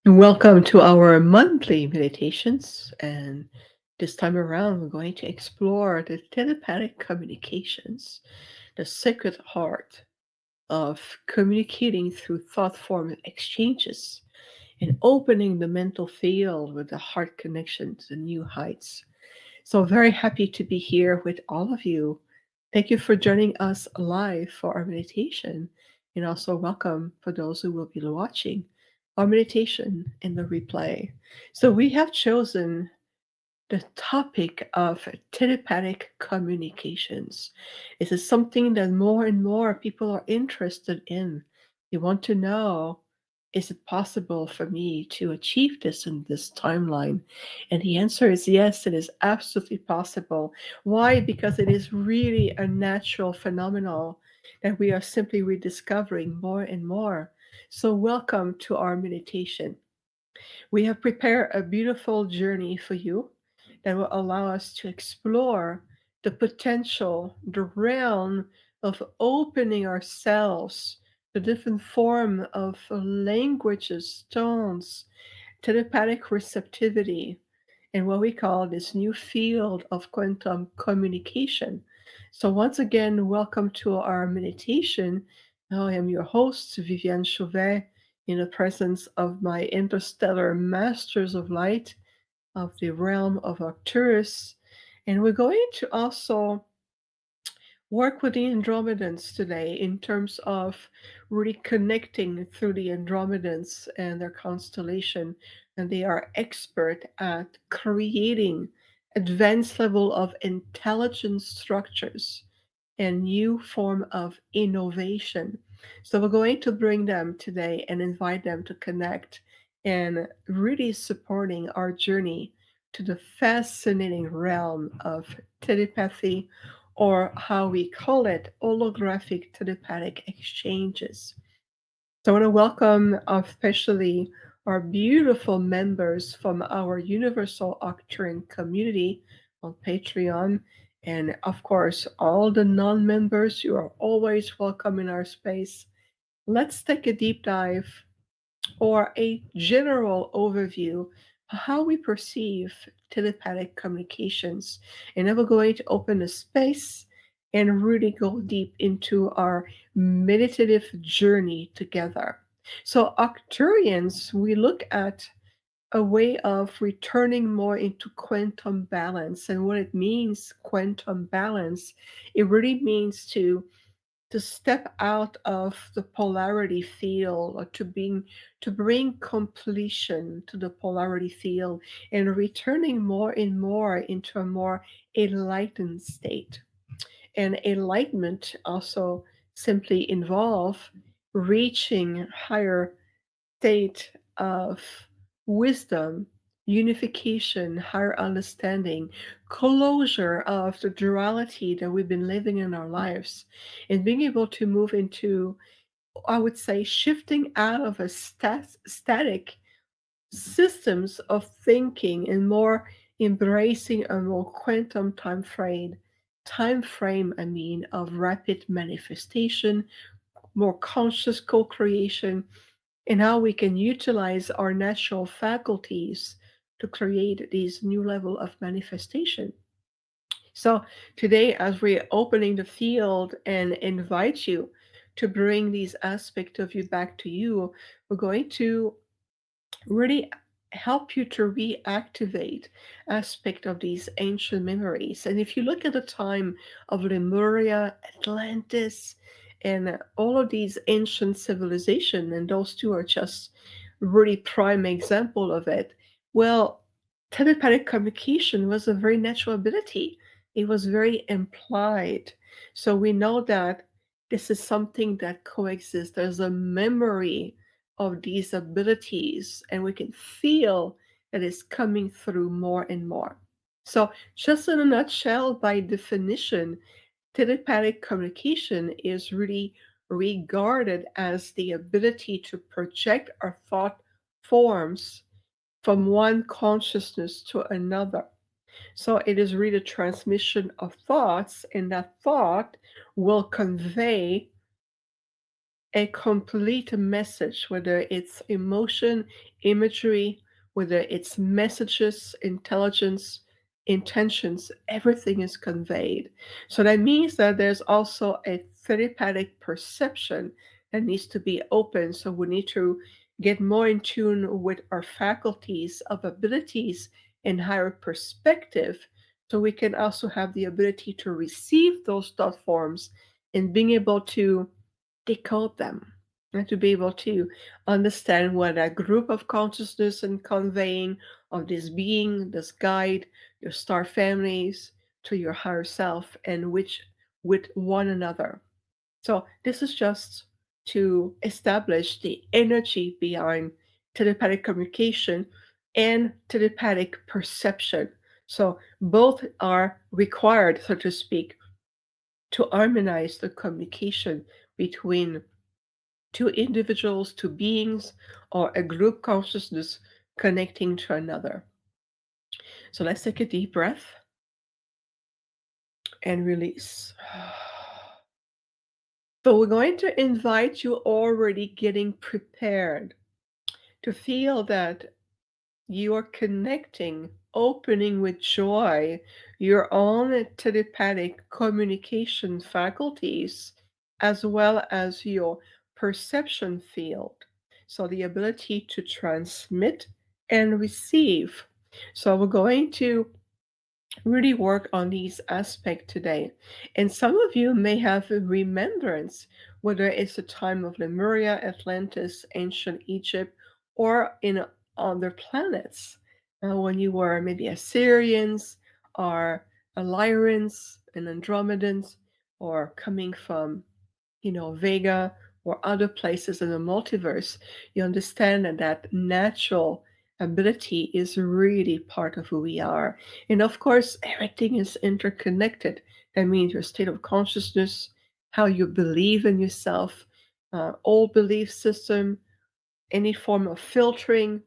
Welcome to our monthly meditations. And this time around, we're going to explore the telepathic communications, the sacred art of communicating through thought form exchanges and opening the mental field with the heart connection to new heights. So, very happy to be here with all of you. Thank you for joining us live for our meditation, and also welcome for those who will be watching our meditation in the replay. So, we have chosen the topic of telepathic communications. This is something that more and more people are interested in. They want to know, is it possible for me to achieve this in this timeline? And the answer is yes, it is absolutely possible. Why? Because it is really a natural phenomenon that we are simply rediscovering more and more. So, welcome to our meditation. We have prepared a beautiful journey for you that will allow us to explore the potential, the realm of opening ourselves to different form of languages, tones, telepathic receptivity, and what we call this new field of quantum communication. So once again, welcome to our meditation. I am your host, Viviane Chauvet, in the presence of my interstellar masters of light of the realm of Arcturus. And we're going to also work with the Andromedans today in terms of really connecting through the Andromedans and their constellation. And they are expert at creating advanced level of intelligence structures and new form of innovation. So we're going to bring them today and invite them to connect and really supporting our journey to the fascinating realm of telepathy, or how we call it holographic telepathic exchanges. So I want to welcome especially our beautiful members from our Universal Occuring community on Patreon. And of course, all the non members, you are always welcome in our space. Let's take a deep dive or a general overview of how we perceive telepathic communications. And then we're going to open a space and really go deep into our meditative journey together. So, Arcturians, we look at a way of returning more into quantum balance. And what it means, quantum balance, it really means to step out of the polarity field, or to bring completion to the polarity field and returning more and more into a more enlightened state. And enlightenment also simply involve reaching higher state of wisdom, unification, higher understanding, closure of the duality that we've been living in our lives, and being able to move into, I would say, shifting out of a static systems of thinking and more embracing a more quantum time frame, I mean, of rapid manifestation, more conscious co-creation, and how we can utilize our natural faculties to create these new level of manifestation. So today, as we're opening the field and invite you to bring these aspects of you back to you, we're going to really help you to reactivate aspect of these ancient memories. And if you look at the time of Lemuria, Atlantis, and all of these ancient civilization, and those two are just really prime example of it. Well, telepathic communication was a very natural ability. It was very implied. So we know that this is something that coexists. There's a memory of these abilities, and we can feel that it's coming through more and more. So, just in a nutshell, by definition, telepathic communication is really regarded as the ability to project our thought forms from one consciousness to another. So it is really the transmission of thoughts, and that thought will convey a complete message, whether it's emotion, imagery, whether it's messages, intelligence, intentions, everything is conveyed. So that means that there's also a telepathic perception that needs to be open. So we need to get more in tune with our faculties of abilities and higher perspective. So we can also have the ability to receive those thought forms and being able to decode them and to be able to understand what a group of consciousness and conveying of this being, this guide, your star families to your higher self and which with one another. So this is just to establish the energy behind telepathic communication and telepathic perception. So both are required, so to speak, to harmonize the communication between two individuals, two beings, or a group consciousness connecting to another. So let's take a deep breath and release. So we're going to invite you already getting prepared to feel that you are connecting, opening with joy your own telepathic communication faculties as well as your perception field. So, the ability to transmit and receive. So, we're going to really work on these aspects today. And some of you may have a remembrance, whether it's the time of Lemuria, Atlantis, ancient Egypt, or in other planets, when you were maybe Assyrians or Illyrians and Andromedans, or coming from Vega or other places in the multiverse, you understand that that natural ability is really part of who we are. And of course, everything is interconnected. That means your state of consciousness, how you believe in yourself, old belief system, any form of filtering,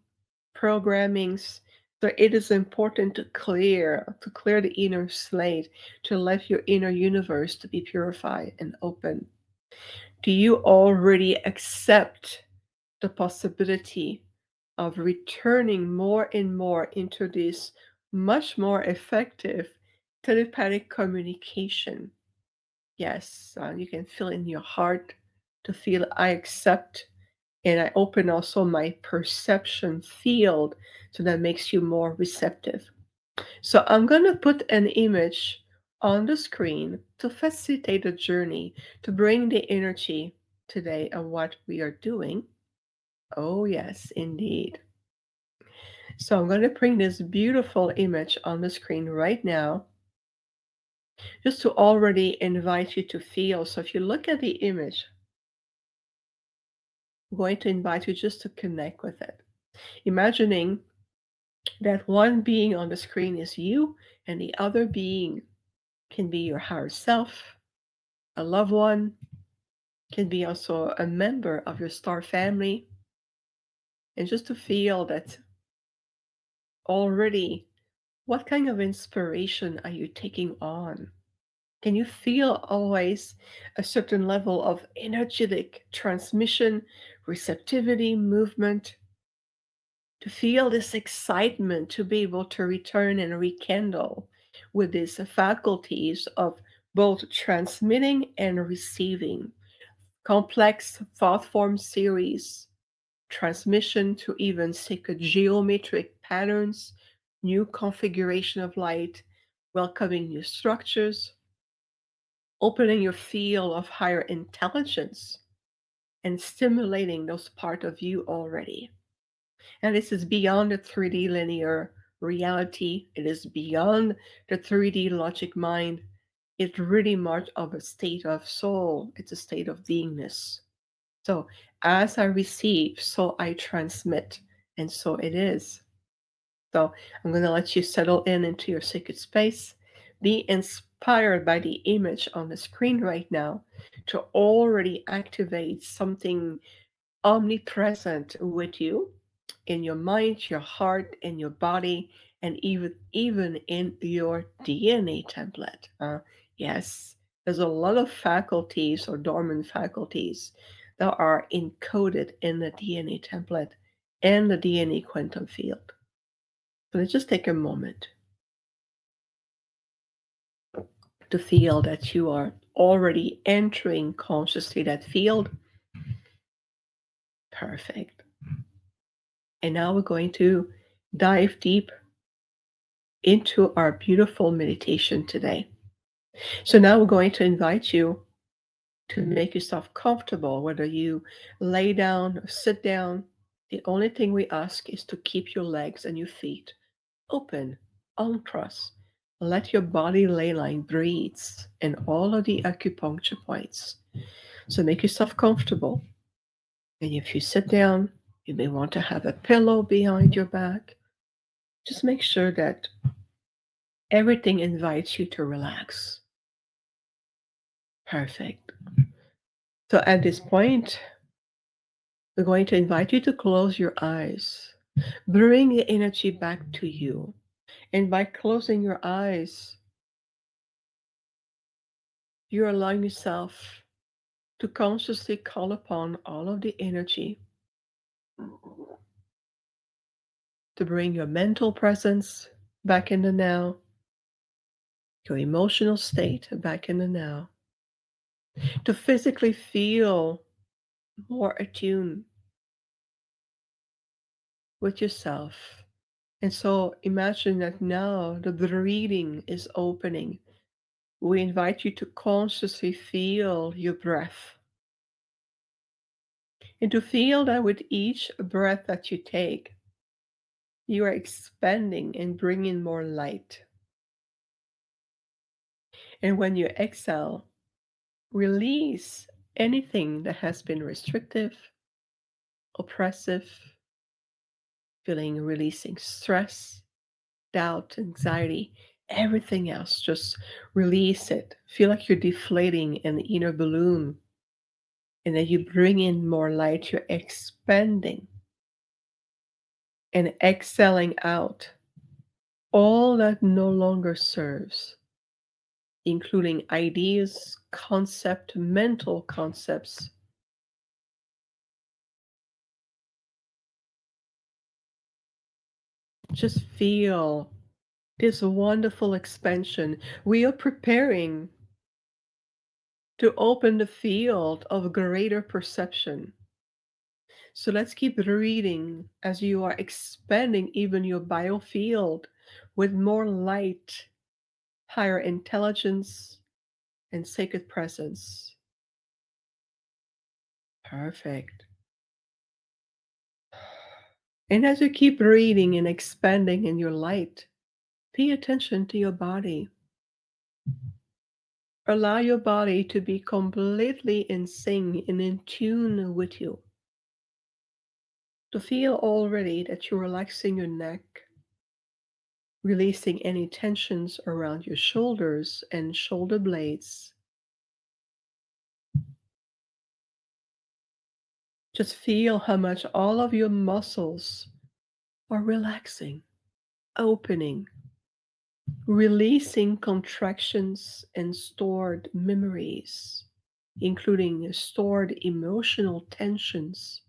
programmings. So it is important to clear the inner slate, to let your inner universe to be purified and open. Do you already accept the possibility of returning more and more into this much more effective telepathic communication? Yes, you can feel in your heart to feel I accept, and I open also my perception field so that makes you more receptive. So I'm going to put an image on the screen to facilitate the journey, to bring the energy today of what we are doing. Oh, yes, indeed. So I'm going to bring this beautiful image on the screen right now, just to already invite you to feel. So if you look at the image, I'm going to invite you just to connect with it. Imagining that one being on the screen is you, and the other being can be your higher self, a loved one, can be also a member of your star family, and just to feel that already what kind of inspiration are you taking on? Can you feel always a certain level of energetic transmission, receptivity, movement? To feel this excitement to be able to return and rekindle with these faculties of both transmitting and receiving complex thought form series, transmission to even sacred geometric patterns, new configuration of light, welcoming new structures, opening your field of higher intelligence, and stimulating those part of you already. And this is beyond the 3D linear reality. It is beyond the 3D logic mind. It's really much of a state of soul. It's a state of beingness. So as I receive, so I transmit. And so it is. So I'm going to let you settle in into your sacred space. Be inspired by the image on the screen right now to already activate something omnipresent with you in your mind, your heart, in your body, and even in your DNA template. Yes, there's a lot of faculties or dormant faculties that are encoded in the DNA template and the DNA quantum field. So let's just take a moment to feel that you are already entering consciously that field. Perfect. And now we're going to dive deep into our beautiful meditation today. So now we're going to invite you to make yourself comfortable, whether you lay down or sit down. The only thing we ask is to keep your legs and your feet open, uncross. Let your body ley line breathe and all of the acupuncture points. So make yourself comfortable. And if you sit down, you may want to have a pillow behind your back. Just make sure that everything invites you to relax. Perfect. So at this point, we're going to invite you to close your eyes. Bring the energy back to you. And by closing your eyes, you're allowing yourself to consciously call upon all of the energy to bring your mental presence back in the now, your emotional state back in the now, to physically feel more attuned with yourself. And so imagine that now the breathing is opening. We invite you to consciously feel your breath and to feel that with each breath that you take, you are expanding and bringing more light. And when you exhale, release anything that has been restrictive, oppressive, feeling releasing stress, doubt, anxiety, everything else. Just release it. Feel like you're deflating an inner balloon. And then you bring in more light, you're expanding and exhaling out all that no longer serves, including ideas, concept, mental concepts. Just feel this wonderful expansion. We are preparing to open the field of greater perception. So let's keep reading as you are expanding even your biofield with more light, higher intelligence, and sacred presence. Perfect. And as you keep reading and expanding in your light, pay attention to your body. Allow your body to be completely in sync and in tune with you. To feel already that you're relaxing your neck, releasing any tensions around your shoulders and shoulder blades. Just feel how much all of your muscles are relaxing, opening, releasing contractions and stored memories, including stored emotional tensions,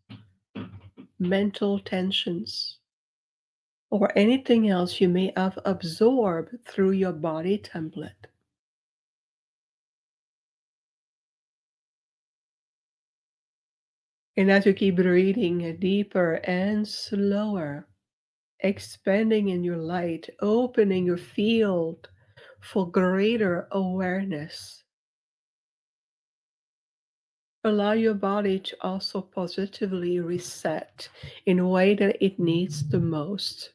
mental tensions, or anything else you may have absorbed through your body template. And as you keep breathing deeper and slower, expanding in your light, opening your field for greater awareness. Allow your body to also positively reset in a way that it needs the most.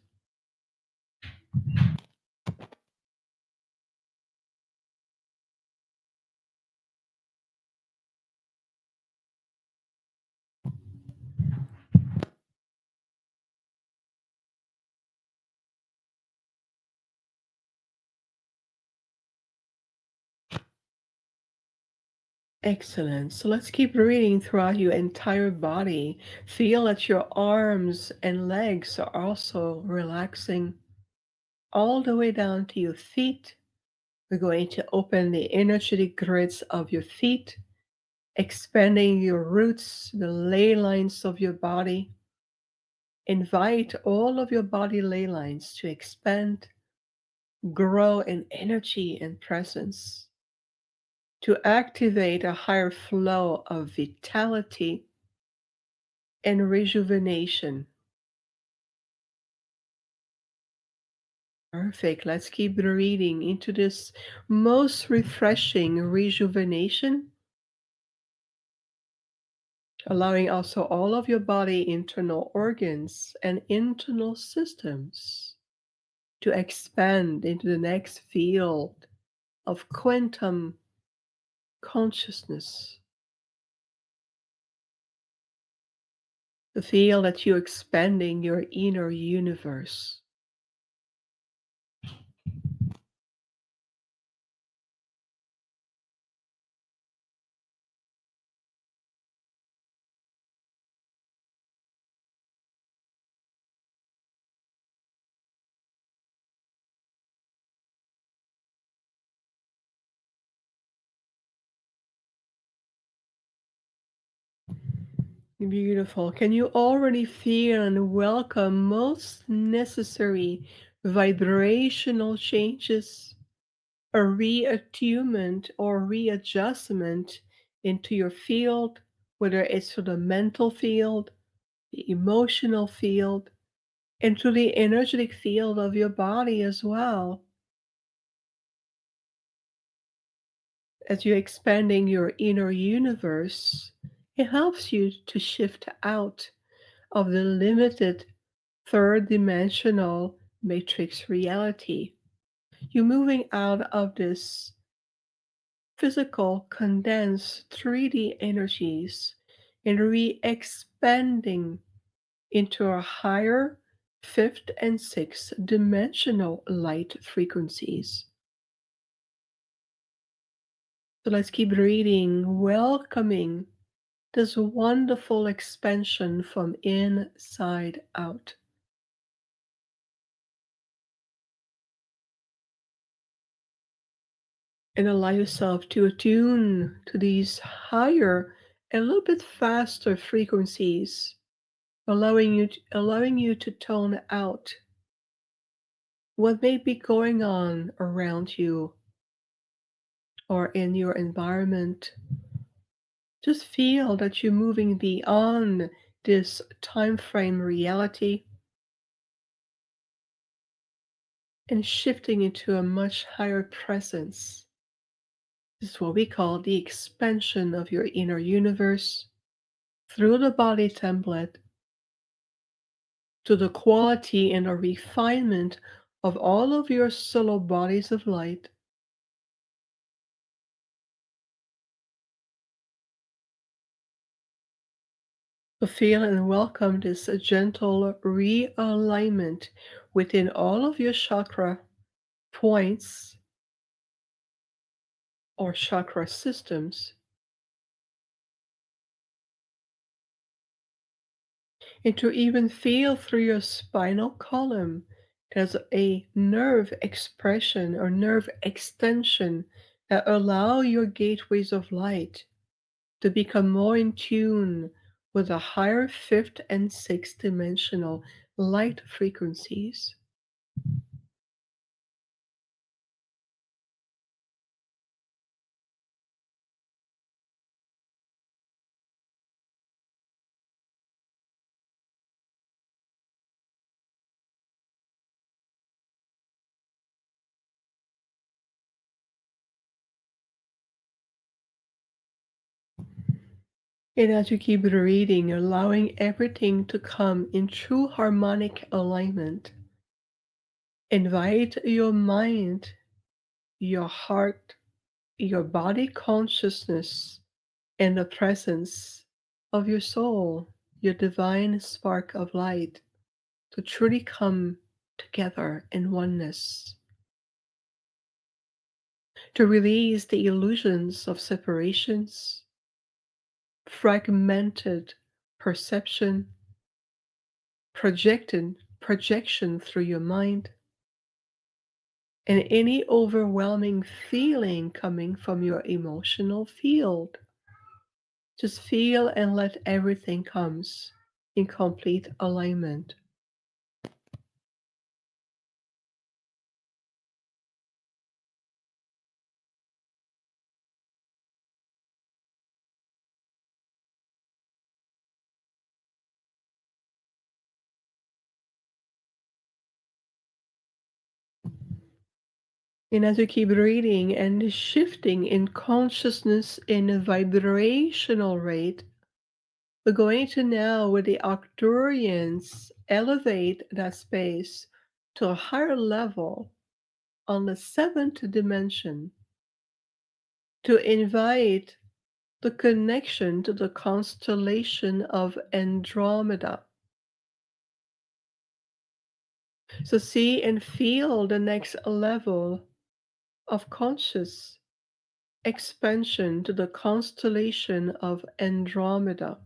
Excellent. So let's keep breathing throughout your entire body. Feel that your arms and legs are also relaxing all the way down to your feet. We're going to open the energetic grids of your feet expanding your roots, the ley lines of your body. Invite all of your body ley lines to expand, grow in energy and presence, to activate a higher flow of vitality and rejuvenation. Perfect. Let's keep breathing into this most refreshing rejuvenation, allowing also all of your body internal organs and internal systems to expand into the next field of quantum consciousness. The feel that you're expanding your inner universe. Beautiful. Can you already feel and welcome most necessary vibrational changes, a reattunement or readjustment into your field, whether it's to the mental field, the emotional field, and to the energetic field of your body as well? As you're expanding your inner universe, it helps you to shift out of the limited third dimensional matrix reality. You're moving out of this physical, condensed 3D energies and re expanding into a higher fifth and sixth dimensional light frequencies. So let's keep reading, welcoming this wonderful expansion from inside out. And allow yourself to attune to these higher and a little bit faster frequencies, allowing you to tone out what may be going on around you or in your environment. Just feel that you're moving beyond this time frame reality and shifting into a much higher presence. This is what we call the expansion of your inner universe through the body template to the quality and the refinement of all of your solo bodies of light. To feel and welcome this gentle realignment within all of your chakra points or chakra systems, and to even feel through your spinal column. There's a nerve expression or nerve extension that allow your gateways of light to become more in tune with the higher fifth and sixth dimensional light frequencies. And as you keep reading, allowing everything to come in true harmonic alignment, invite your mind, your heart, your body consciousness, and the presence of your soul, your divine spark of light, to truly come together in oneness, to release the illusions of separations, fragmented perception, projection through your mind, and any overwhelming feeling coming from your emotional field. Just feel and let everything comes in complete alignment. And as you keep reading and shifting in consciousness in a vibrational rate, we're going to now, with the Arcturians, elevate that space to a higher level on the seventh dimension to invite the connection to the constellation of Andromeda. So, see and feel the next level of conscious expansion to the constellation of Andromeda.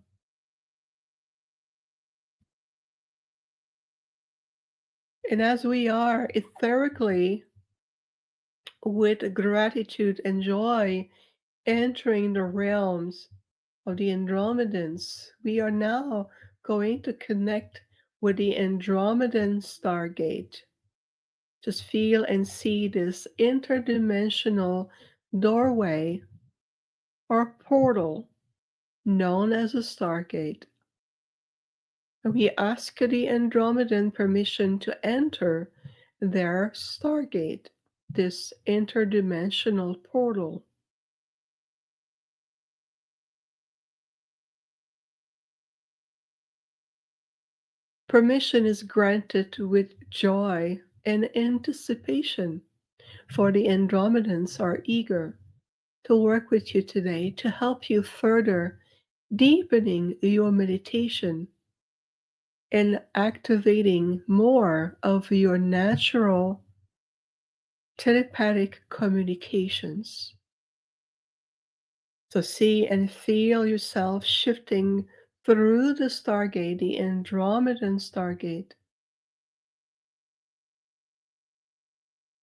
And as we are etherically, with gratitude and joy, entering the realms of the Andromedans, we are now going to connect with the Andromedan Stargate. Just feel and see this interdimensional doorway or portal known as a Stargate. And we ask the Andromedan permission to enter their Stargate, this interdimensional portal. Permission is granted with joy and anticipation, for the Andromedans are eager to work with you today to help you further deepening your meditation and activating more of your natural telepathic communications. So see and feel yourself shifting through the Stargate, the Andromedan Stargate,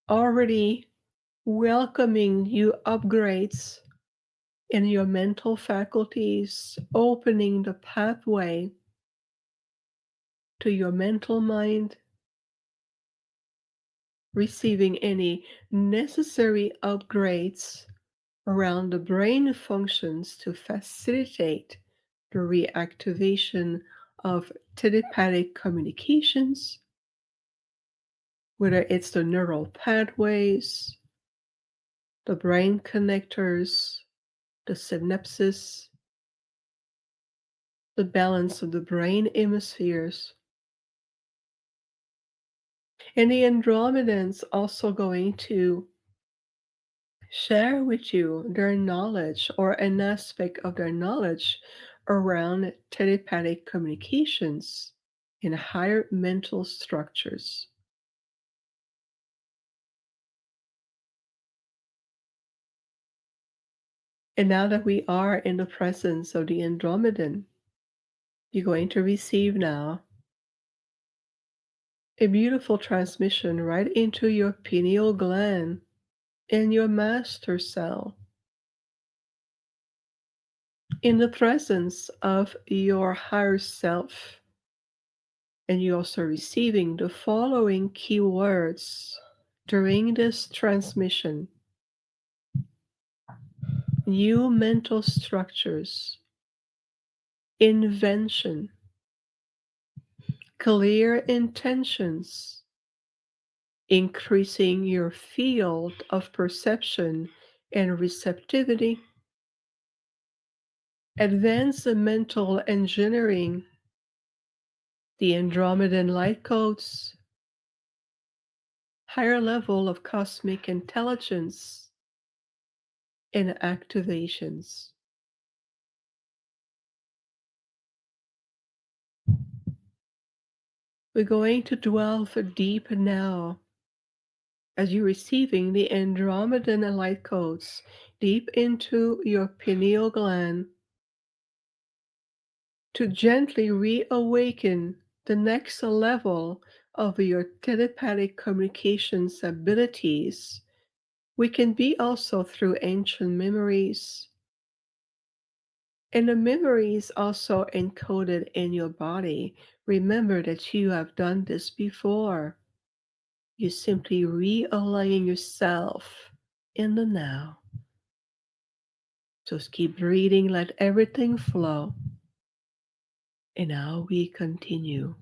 already welcoming you upgrades in your mental faculties, opening the pathway to your mental mind, receiving any necessary upgrades around the brain functions to facilitate the reactivation of telepathic communications, whether it's the neural pathways, the brain connectors, the synapses, the balance of the brain hemispheres. And the Andromedans also going to share with you their knowledge or an aspect of their knowledge around telepathic communications in higher mental structures. And now that we are in the presence of the Andromedan, you're going to receive now a beautiful transmission right into your pineal gland and your master cell in the presence of your higher self. And you're also receiving the following keywords during this transmission: new mental structures, invention, clear intentions, increasing your field of perception and receptivity, advanced mental engineering, the Andromedan light codes, higher level of cosmic intelligence, and activations. We're going to delve deep now as you're receiving the Andromedan light codes deep into your pineal gland to gently reawaken the next level of your telepathic communications abilities. We can be also through ancient memories, And the memory is also encoded in your body. Remember that you have done this before. You're simply realigning yourself in the now. Just keep breathing, let everything flow. And now we continue.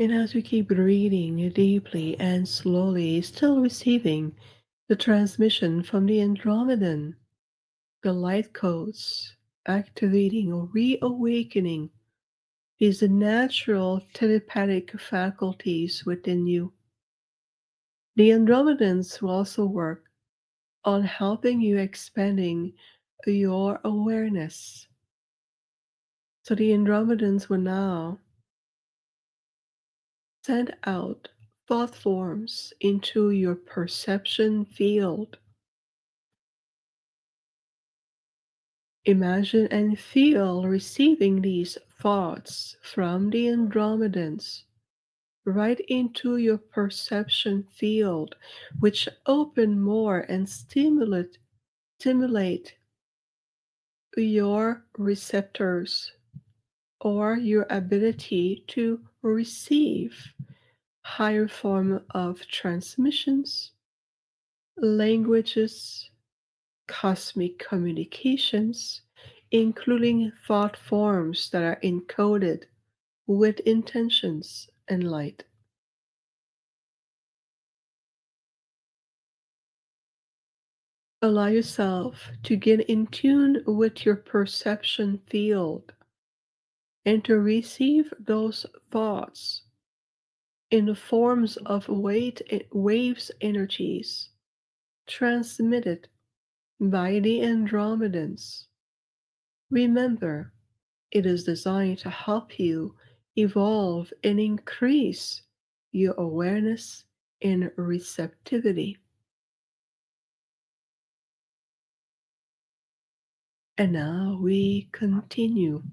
And as we keep breathing deeply and slowly, still receiving The transmission from the Andromedan, the light codes, activating or reawakening these natural telepathic faculties within you. The Andromedans will also work on helping you expanding your awareness. So the Andromedans will now send out thought forms into your perception field. Imagine and feel receiving these thoughts from the Andromedans right into your perception field, which open more and stimulate your receptors or your ability to receive higher form of transmissions, languages, cosmic communications, including thought forms that are encoded with intentions and light. Allow yourself to get in tune with your perception field and to receive those thoughts in the forms of waves energies transmitted by the Andromedans. Remember, it is designed to help you evolve and increase your awareness and receptivity. And now we continue.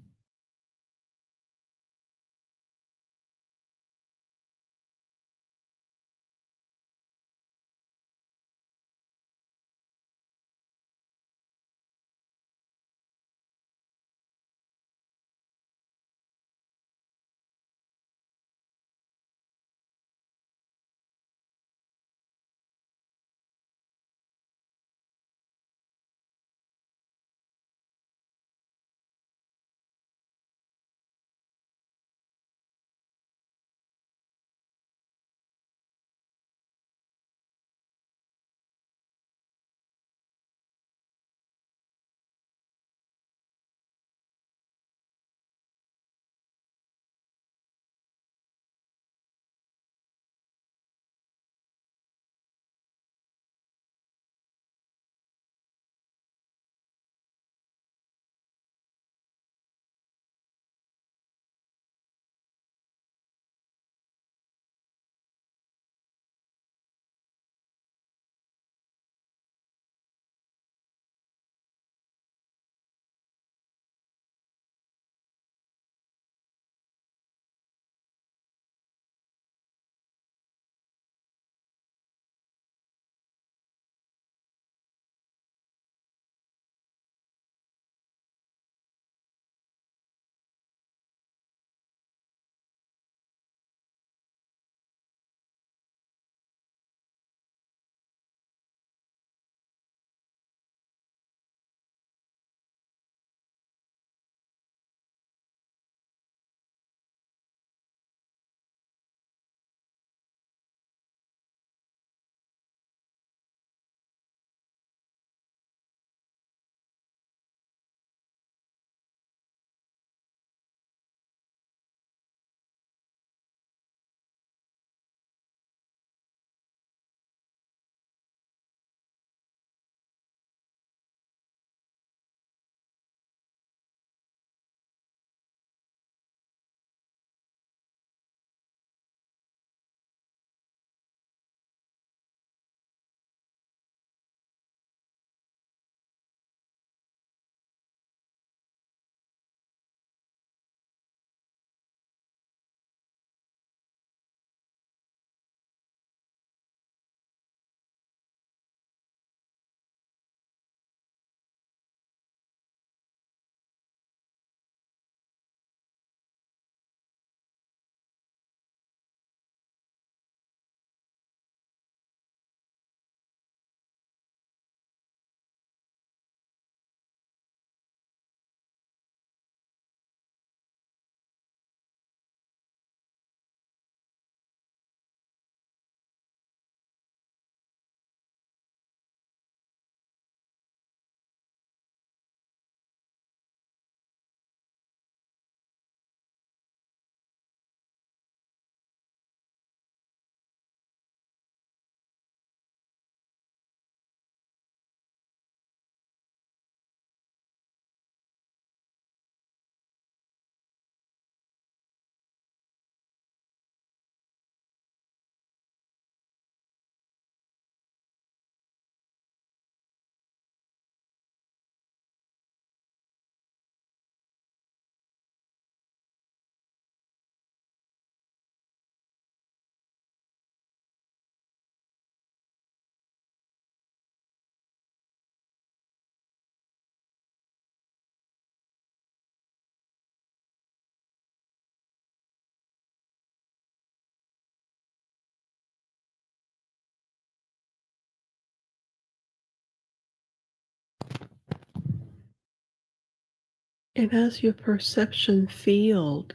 And as your perception field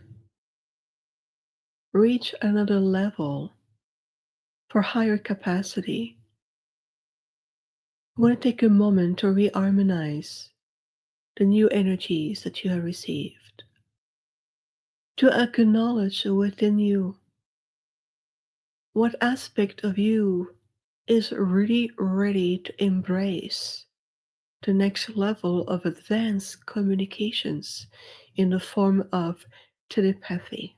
reach another level for higher capacity, I want to take a moment to reharmonize the new energies that you have received, to acknowledge within you what aspect of you is really ready to embrace the next level of advanced communications in the form of telepathy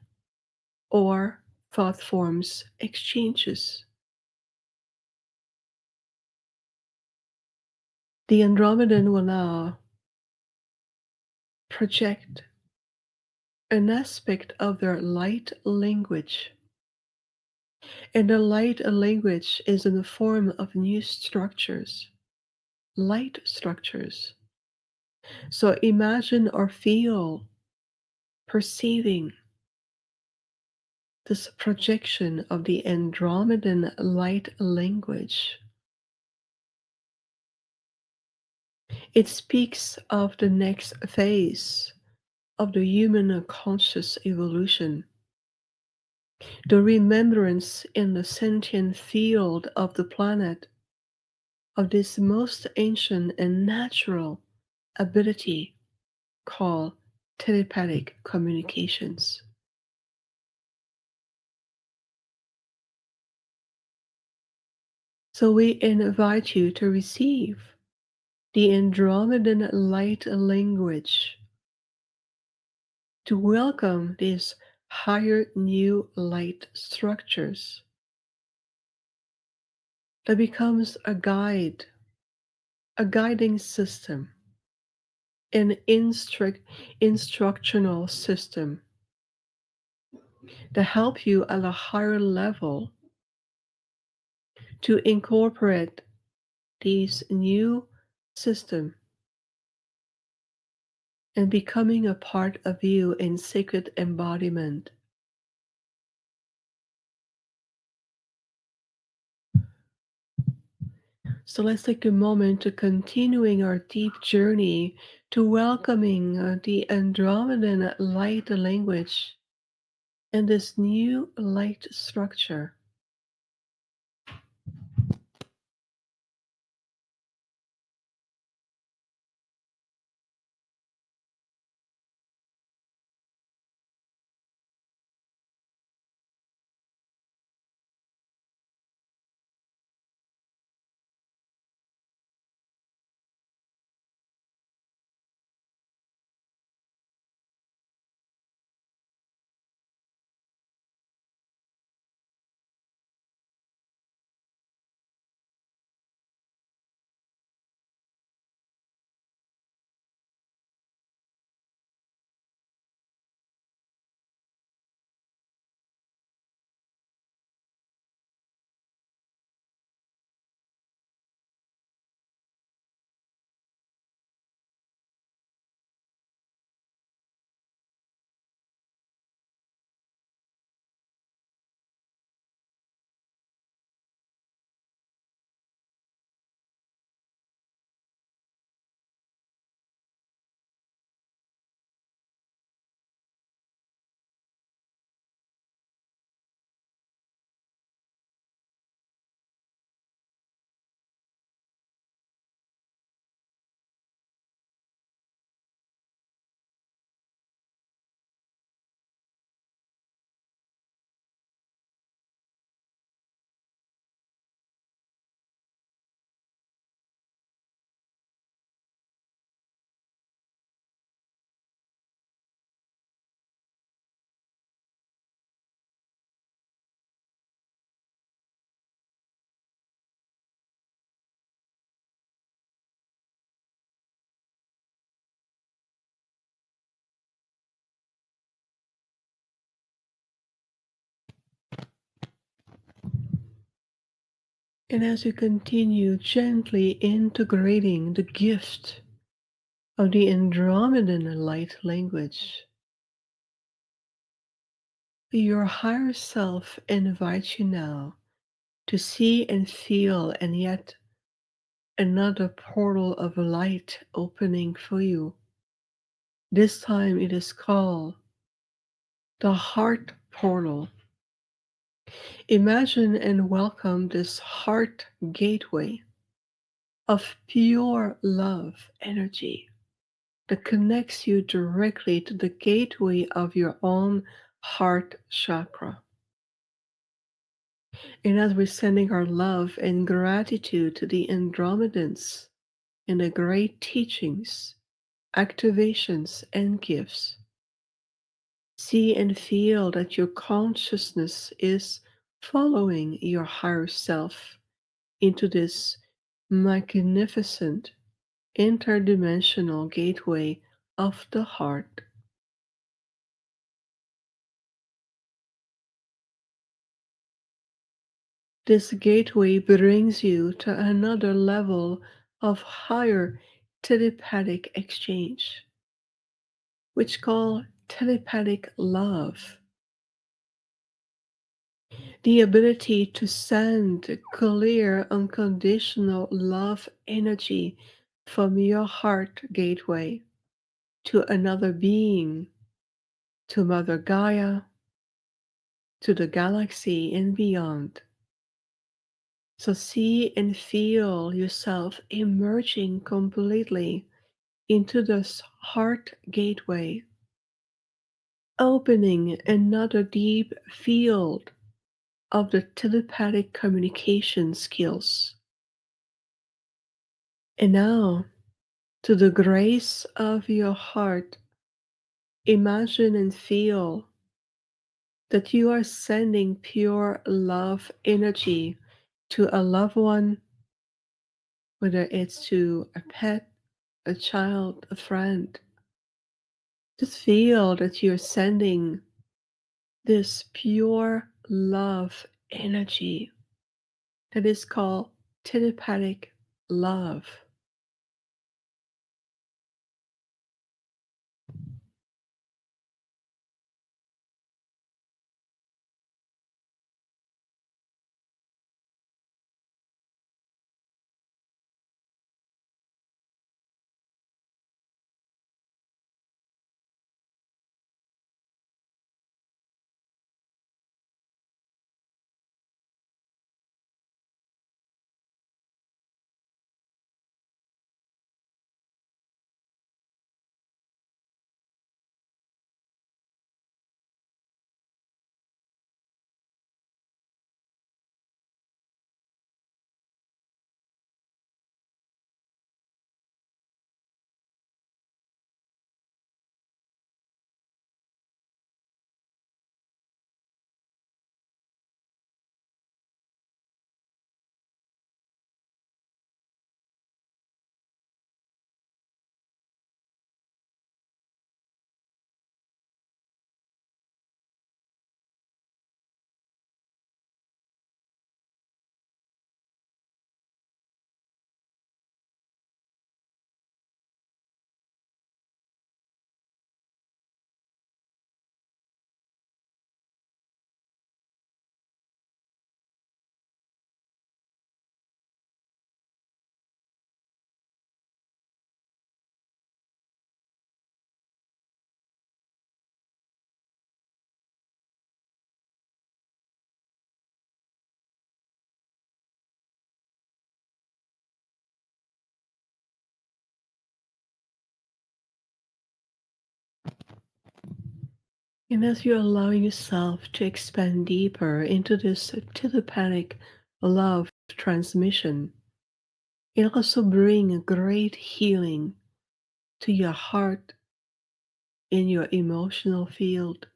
or thought forms exchanges. The Andromedan will now project an aspect of their light language. And the light language is in the form of new structures, light structures. So imagine or feel perceiving this projection of the Andromedan light language. It speaks of the next phase of the human conscious evolution, the remembrance in the sentient field of the planet of this most ancient and natural ability called telepathic communications. So we invite you to receive the Andromedan light language, to welcome these higher new light structures that becomes a guide, a guiding system, an instructional system to help you at a higher level to incorporate these new system and becoming a part of you in sacred embodiment. So let's take a moment to continuing our deep journey to welcoming the Andromedan light language and this new light structure. And as you continue gently integrating the gift of the Andromedan light language, your higher self invites you now to see and feel, and yet another portal of light opening for you. This time it is called the heart portal. Imagine and welcome this heart gateway of pure love energy that connects you directly to the gateway of your own heart chakra. And as we're sending our love and gratitude to the Andromedans and the great teachings, activations, and gifts, see and feel that your consciousness is following your higher self into this magnificent interdimensional gateway of the heart. This gateway brings you to another level of higher telepathic exchange, which called telepathic love. The ability to send clear, unconditional love energy from your heart gateway to another being, to Mother Gaia, to the galaxy and beyond. So see and feel yourself emerging completely into this heart gateway, opening another deep field of the telepathic communication skills. And now, to the grace of your heart, imagine and feel that you are sending pure love energy to a loved one, whether it's to a pet, a child, a friend. Just feel that you're sending this pure love energy that is called telepathic love. And as you're allowing yourself to expand deeper into this telepathic love transmission, it also brings a great healing to your heart in your emotional field,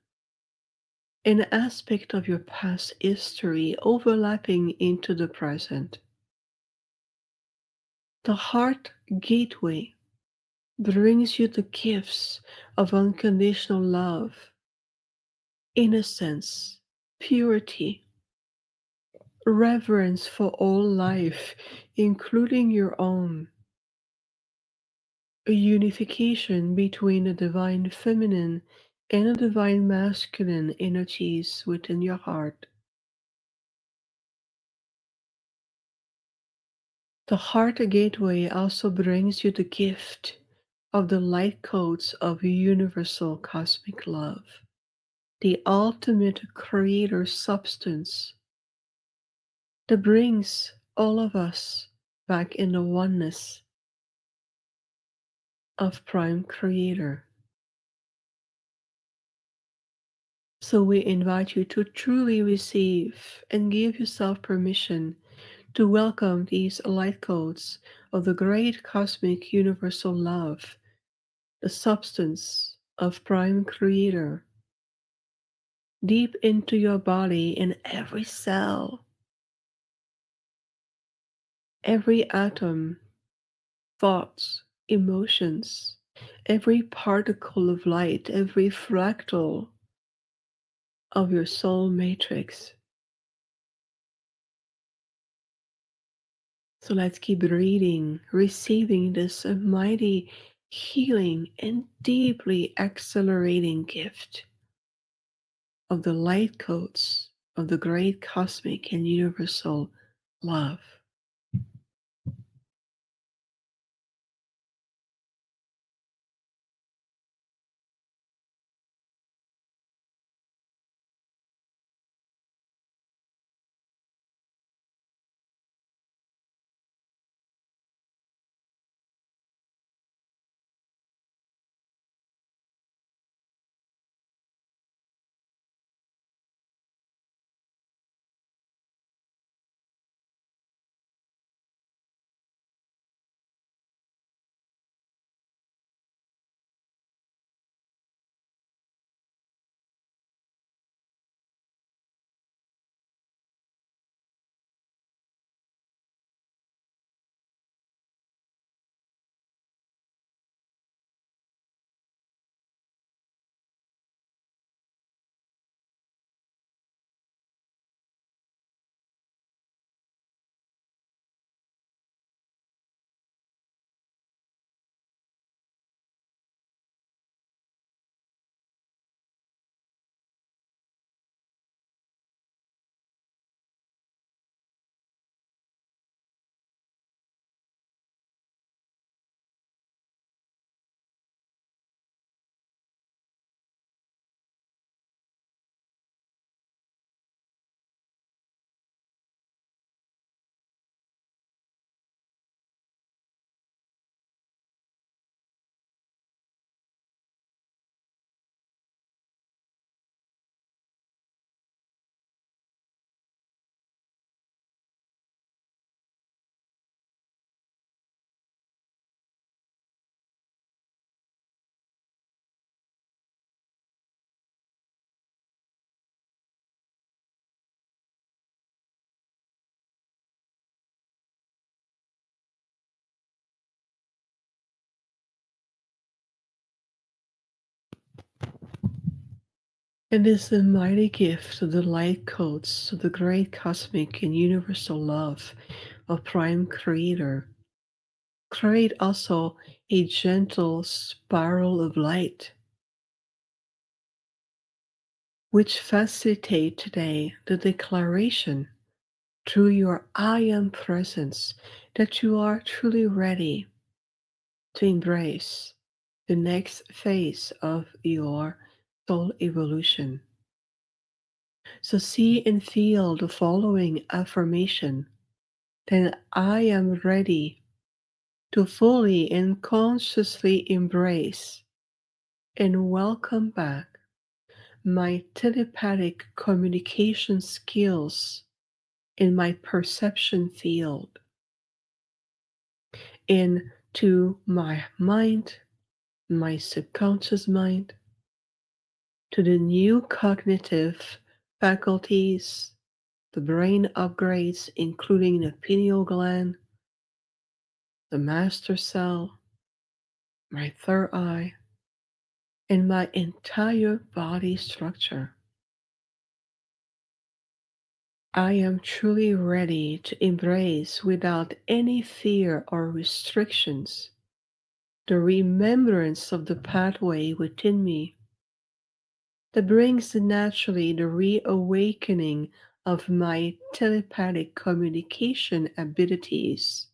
an aspect of your past history overlapping into the present. The heart gateway brings you the gifts of unconditional love, innocence, purity, reverence for all life, including your own, a unification between the divine feminine and the divine masculine energies within your heart. The heart gateway also brings you the gift of the light codes of universal cosmic love, the ultimate creator substance that brings all of us back in the oneness of Prime Creator. So we invite you to truly receive and give yourself permission to welcome these light codes of the great cosmic universal love, the substance of Prime Creator, deep into your body in every cell, every atom, thoughts, emotions, every particle of light, every fractal of your soul matrix. So let's keep reading, receiving this mighty healing and deeply accelerating gift of the light codes of the great cosmic and universal love. And is the mighty gift of the light codes of the great cosmic and universal love of Prime Creator. Create also a gentle spiral of light, which facilitate today the declaration through your I am presence that you are truly ready to embrace the next phase of your soul evolution. So see and feel the following affirmation. Then I am ready to fully and consciously embrace and welcome back my telepathic communication skills in my perception field into my mind, my subconscious mind, to the new cognitive faculties, the brain upgrades, including the pineal gland, the master cell, my third eye, and my entire body structure. I am truly ready to embrace without any fear or restrictions the remembrance of the pathway within me that brings naturally the reawakening of my telepathic communication abilities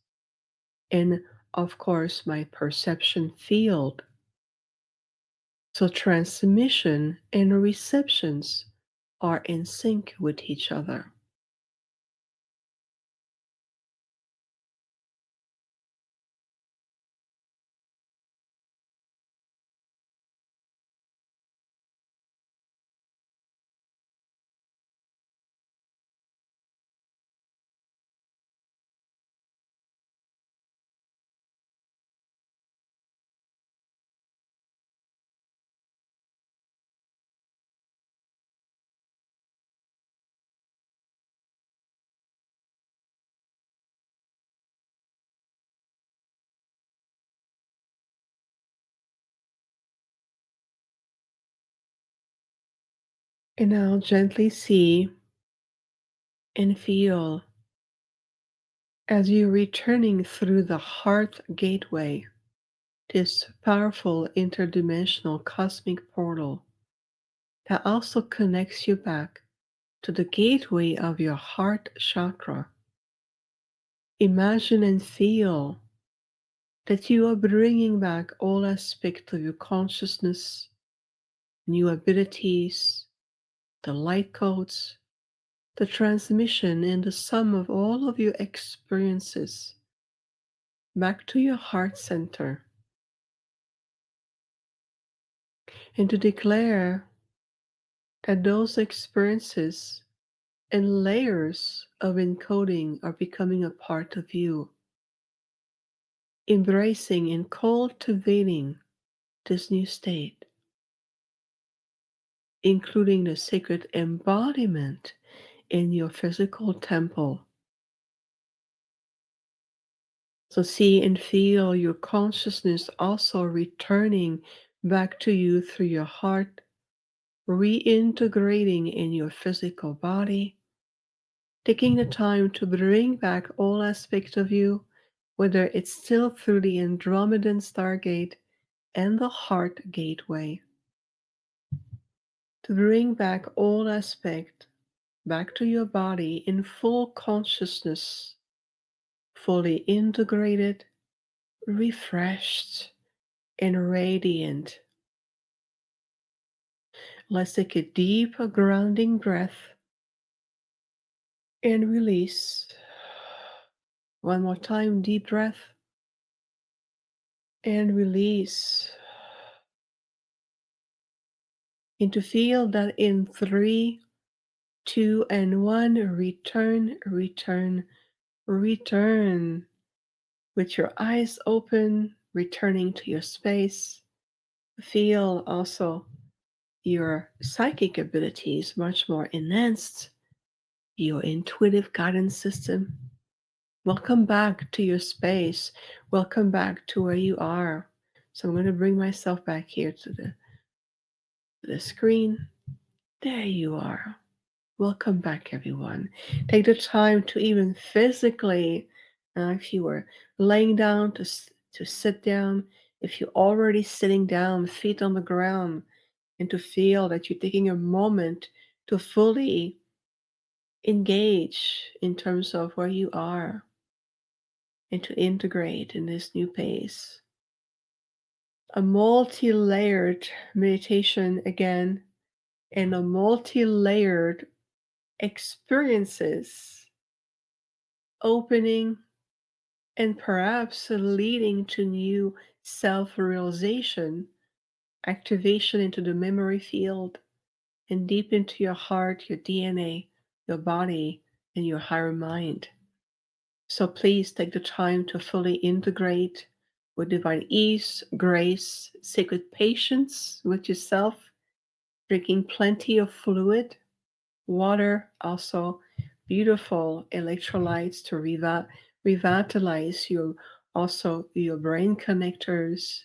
and of course, my perception field. So transmission and receptions are in sync with each other. And now gently see and feel as you're returning through the heart gateway, this powerful interdimensional cosmic portal that also connects you back to the gateway of your heart chakra. Imagine and feel that you are bringing back all aspects of your consciousness, new abilities, the light codes, the transmission, and the sum of all of your experiences back to your heart center, and to declare that those experiences and layers of encoding are becoming a part of you, embracing and cultivating this new state, including the sacred embodiment in your physical temple. So see and feel your consciousness also returning back to you through your heart, reintegrating in your physical body, taking the time to bring back all aspects of you, whether it's still through the Andromedan stargate and the heart gateway, to bring back all aspects back to your body in full consciousness, fully integrated, refreshed, and radiant. Let's take a deep grounding breath and release. One more time, deep breath and release. And to feel that in three, two, and one, return, return, return with your eyes open, returning to your space. Feel also your psychic abilities much more enhanced, your intuitive guidance system. Welcome back to your space. Welcome back to where you are. So I'm going to bring myself back here to the screen. There you are. Welcome back, everyone. Take the time to even physically, if you were laying down, to sit down. If you're already sitting down, feet on the ground, and to feel that you're taking a moment to fully engage in terms of where you are and to integrate in this new pace. A multi layered meditation again, and a multi layered experiences opening and perhaps leading to new self realization, activation into the memory field, and deep into your heart, your DNA, your body, and your higher mind. So please take the time to fully integrate with divine ease, grace, sacred patience with yourself, drinking plenty of fluid, water, also beautiful electrolytes to revitalize your brain connectors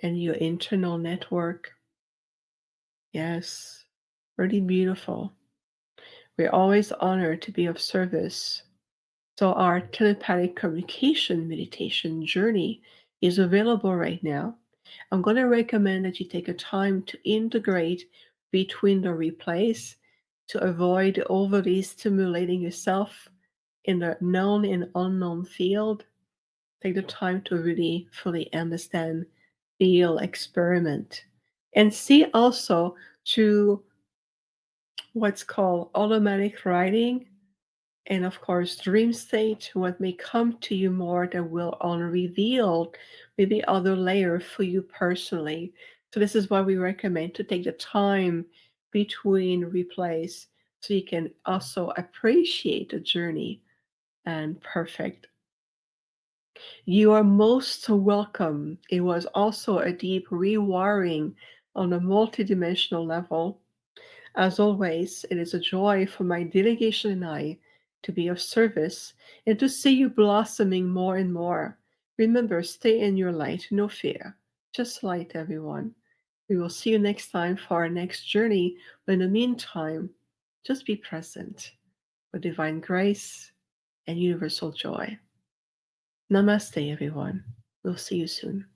and your internal network. Yes, really beautiful. We're always honored to be of service. So, our telepathic communication meditation journey is available right now. I'm going to recommend that you take a time to integrate between the replays to avoid overly stimulating yourself in the known and unknown field. Take the time to really fully understand, feel, experiment, and see also to what's called automatic writing and of course dream state what may come to you more that will unreveal maybe other layer for you personally. So this is why we recommend to take the time between replays so you can also appreciate the journey and perfect. You are most welcome. It was also a deep rewiring on a multidimensional level. As always, it is a joy for my delegation and I to be of service and to see you blossoming more and more. Remember, stay in your light, no fear. Just light, everyone. We will see you next time for our next journey. But in the meantime, just be present with divine grace and universal joy. Namaste, everyone. We'll see you soon.